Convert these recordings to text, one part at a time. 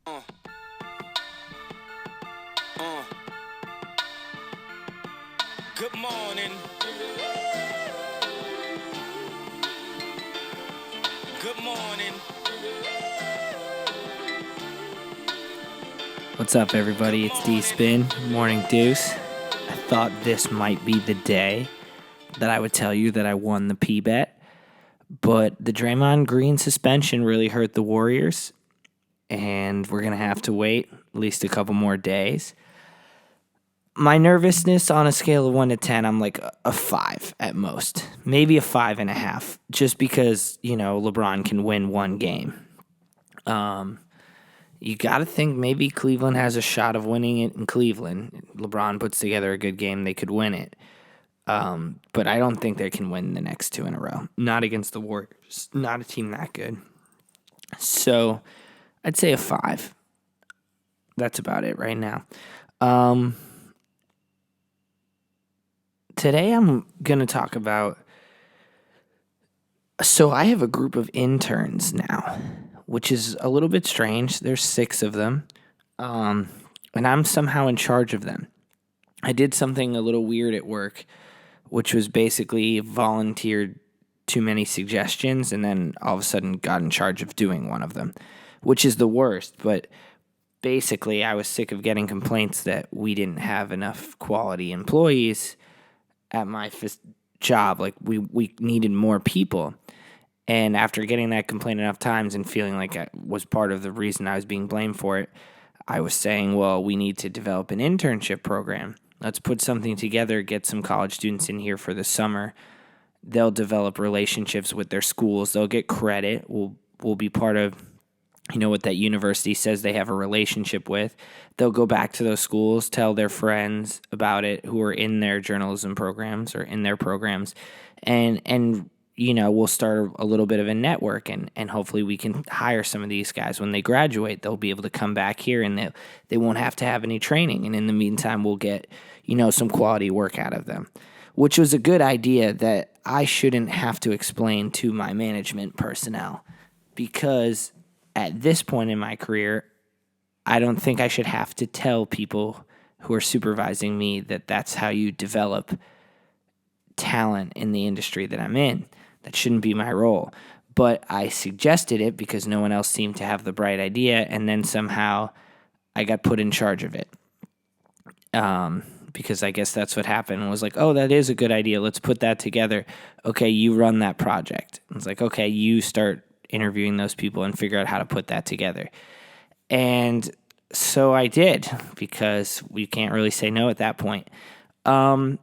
Uh, uh. Good morning. Good morning. What's up, everybody? It's D-Spin, Morning Deuce. I thought this might be the day that I would tell you that I won the P-Bet, but the Draymond Green suspension really hurt the Warriors, and we're going to have to wait at least a couple more days. My nervousness on a scale of 1 to 10, I'm like a 5 at most, maybe a 5.5, just because, LeBron can win one game. You got to think maybe Cleveland has a shot of winning it in Cleveland. LeBron puts together a good game, they could win it. But I don't think they can win the next two in a row. Not against the Warriors. Not a team that good. So I'd say a 5. That's about it right now. Today I'm going to talk about... So I have a group of interns now, which is a little bit strange. There's 6 of them, and I'm somehow in charge of them. I did something a little weird at work, which was basically volunteered too many suggestions and then all of a sudden got in charge of doing one of them, which is the worst. But basically, I was sick of getting complaints that we didn't have enough quality employees at my job. Like, we needed more people. And after getting that complaint enough times and feeling like I was part of the reason I was being blamed for it, I was saying, well, we need to develop an internship program. Let's put something together, get some college students in here for the summer. They'll develop relationships with their schools. They'll get credit. We'll be part of, what that university says they have a relationship with. They'll go back to those schools, tell their friends about it who are in their journalism programs or in their programs, and we'll start a little bit of a network, and hopefully we can hire some of these guys. When they graduate, they'll be able to come back here, and they won't have to have any training. And in the meantime, we'll get, some quality work out of them, which was a good idea that I shouldn't have to explain to my management personnel, because at this point in my career, I don't think I should have to tell people who are supervising me that that's how you develop talent in the industry that I'm in. That shouldn't be my role. But I suggested it because no one else seemed to have the bright idea, and then somehow I got put in charge of it. Because I guess that's what happened. It was like, oh, that is a good idea. Let's put that together. Okay, you run that project. It's like, okay, you start interviewing those people and figure out how to put that together. And so I did, because we can't really say no at that point. And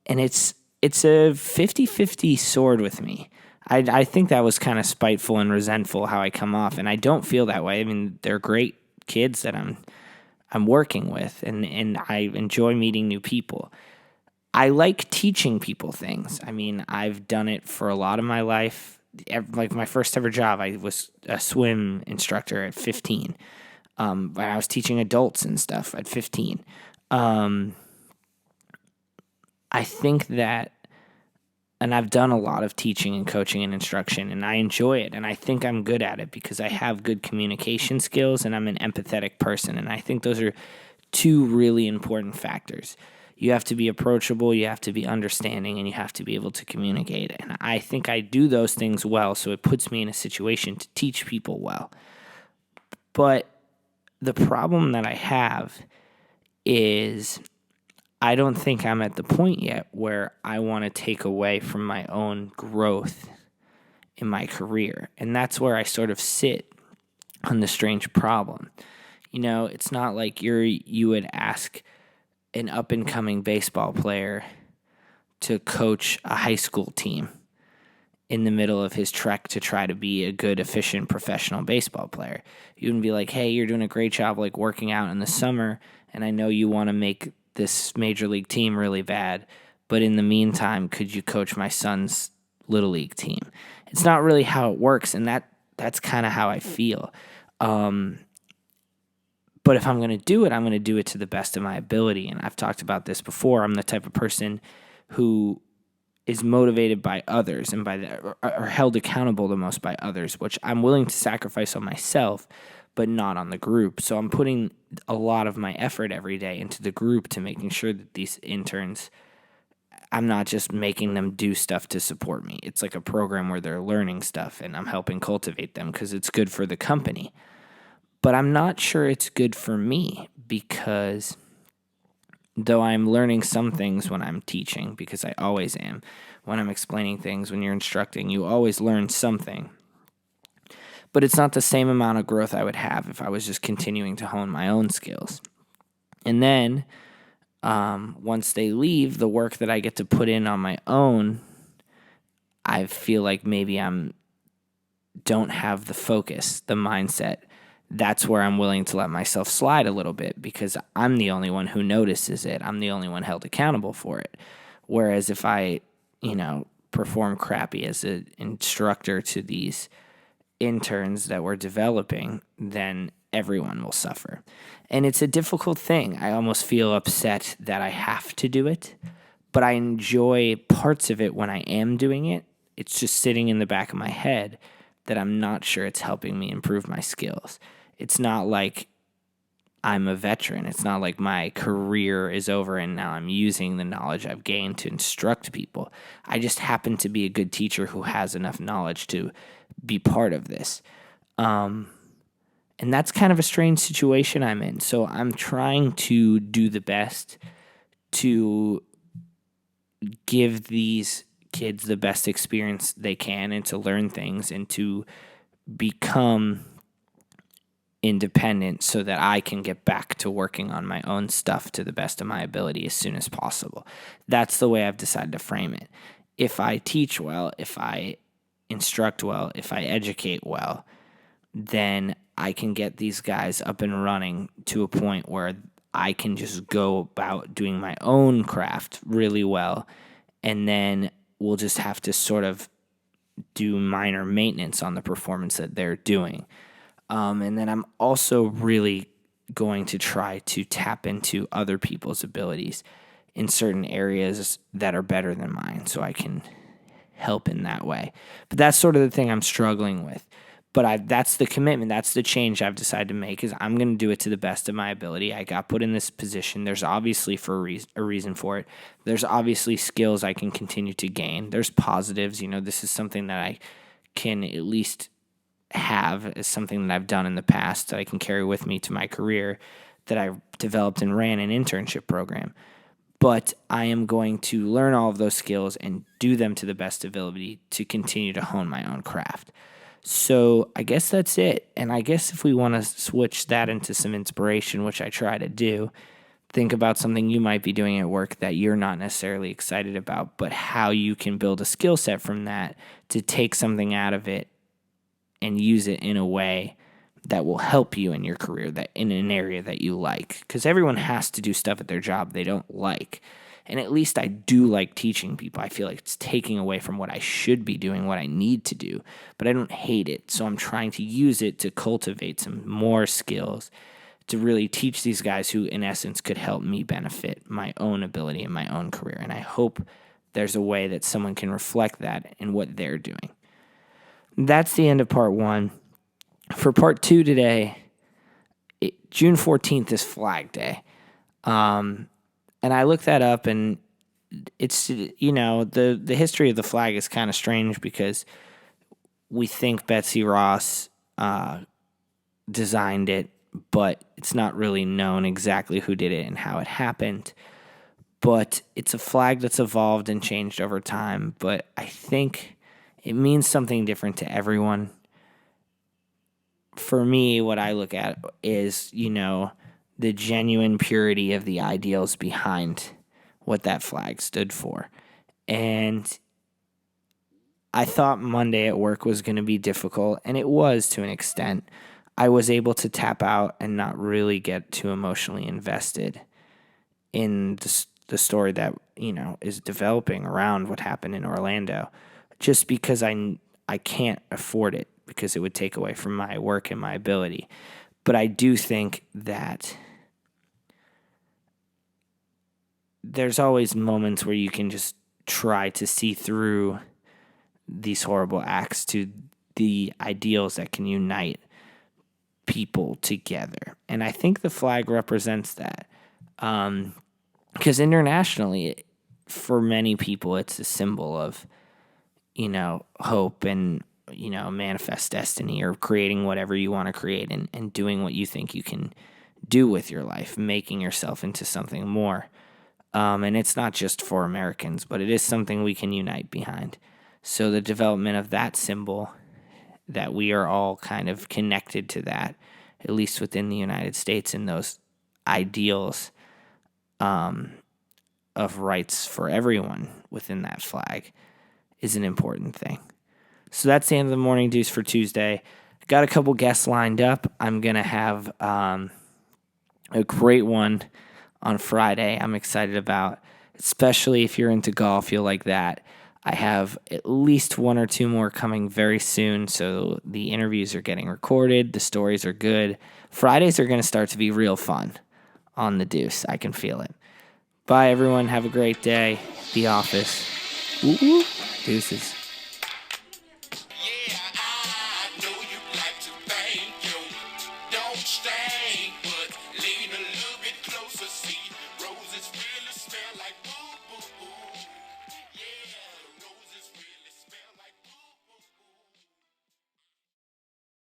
it's a 50-50 sword with me. I think that was kind of spiteful and resentful how I come off, and I don't feel that way. I mean, they're great kids that I'm working with, and I enjoy meeting new people. I like teaching people things. I mean, I've done it for a lot of my life. Like, my first ever job, I was a swim instructor at 15. I was teaching adults and stuff at 15. I think that, and I've done a lot of teaching and coaching and instruction, and I enjoy it, and I think I'm good at it because I have good communication skills and I'm an empathetic person, and I think those are 2 really important factors. You have to be approachable, you have to be understanding, and you have to be able to communicate, and I think I do those things well, so it puts me in a situation to teach people well. But the problem that I have is I don't think I'm at the point yet where I want to take away from my own growth in my career. And that's where I sort of sit on the strange problem. It's not like you would ask an up-and-coming baseball player to coach a high school team in the middle of his trek to try to be a good, efficient, professional baseball player. You wouldn't be like, hey, you're doing a great job like working out in the summer, and I know you want to make this major league team really bad, but in the meantime, could you coach my son's little league team? It's not really how it works, and that's kind of how I feel. But if I'm going to do it, I'm going to do it to the best of my ability, and I've talked about this before. I'm the type of person who is motivated by others and or held accountable the most by others, which I'm willing to sacrifice on myself, but not on the group. So I'm putting a lot of my effort every day into the group to making sure that these interns, I'm not just making them do stuff to support me. It's like a program where they're learning stuff and I'm helping cultivate them because it's good for the company. But I'm not sure it's good for me because though I'm learning some things when I'm teaching, because I always am, when I'm explaining things, when you're instructing, you always learn something. But it's not the same amount of growth I would have if I was just continuing to hone my own skills. And then once they leave, the work that I get to put in on my own, I feel like maybe don't have the focus, the mindset. That's where I'm willing to let myself slide a little bit because I'm the only one who notices it. I'm the only one held accountable for it. Whereas if I, perform crappy as an instructor to these interns that we're developing, then everyone will suffer. And it's a difficult thing. I almost feel upset that I have to do it, but I enjoy parts of it when I am doing it. It's just sitting in the back of my head that I'm not sure it's helping me improve my skills. It's not like I'm a veteran. It's not like my career is over and now I'm using the knowledge I've gained to instruct people. I just happen to be a good teacher who has enough knowledge to be part of this. And that's kind of a strange situation I'm in. So I'm trying to do the best to give these kids the best experience they can and to learn things and to become independent so that I can get back to working on my own stuff to the best of my ability as soon as possible. That's the way I've decided to frame it. If I teach well, if I instruct well, if I educate well, then I can get these guys up and running to a point where I can just go about doing my own craft really well, and then we'll just have to sort of do minor maintenance on the performance that they're doing. And then I'm also really going to try to tap into other people's abilities in certain areas that are better than mine so I can help in that way. But that's sort of the thing I'm struggling with. But that's the commitment. That's the change I've decided to make is I'm going to do it to the best of my ability. I got put in this position. There's obviously a reason for it. There's obviously skills I can continue to gain. There's positives. This is something that I can at least have as something that I've done in the past that I can carry with me to my career that I've developed and ran an internship program. But I am going to learn all of those skills and do them to the best ability to continue to hone my own craft. So I guess that's it. And I guess if we want to switch that into some inspiration, which I try to do, think about something you might be doing at work that you're not necessarily excited about, but how you can build a skill set from that to take something out of it and use it in a way that will help you in your career, that in an area that you like. Because everyone has to do stuff at their job they don't like. And at least I do like teaching people. I feel like it's taking away from what I should be doing, what I need to do. But I don't hate it. So I'm trying to use it to cultivate some more skills to really teach these guys who, in essence, could help me benefit my own ability and my own career. And I hope there's a way that someone can reflect that in what they're doing. That's the end of part one. For part two today, June 14th is Flag Day. And I looked that up, and it's, the history of the flag is kind of strange because we think Betsy Ross designed it, but it's not really known exactly who did it and how it happened. But it's a flag that's evolved and changed over time, but I think it means something different to everyone. For me, what I look at is, the genuine purity of the ideals behind what that flag stood for. And I thought Monday at work was going to be difficult, and it was to an extent. I was able to tap out and not really get too emotionally invested in the story that, is developing around what happened in Orlando, just because I can't afford it because it would take away from my work and my ability. But I do think that there's always moments where you can just try to see through these horrible acts to the ideals that can unite people together. And I think the flag represents that. Because internationally, for many people, it's a symbol of, hope and, manifest destiny, or creating whatever you want to create, and doing what you think you can do with your life, making yourself into something more. And it's not just for Americans, but it is something we can unite behind. So the development of that symbol, that we are all kind of connected to that, at least within the United States, and those ideals of rights for everyone within that flag, is an important thing. So that's the end of the Morning Deuce for Tuesday. Got a couple guests lined up. I'm going to have a great one on Friday I'm excited about, especially if you're into golf, you'll like that. I have at least one or two more coming very soon, so the interviews are getting recorded. The stories are good. Fridays are going to start to be real fun on the Deuce. I can feel it. Bye, everyone. Have a great day. The Office. Deuces.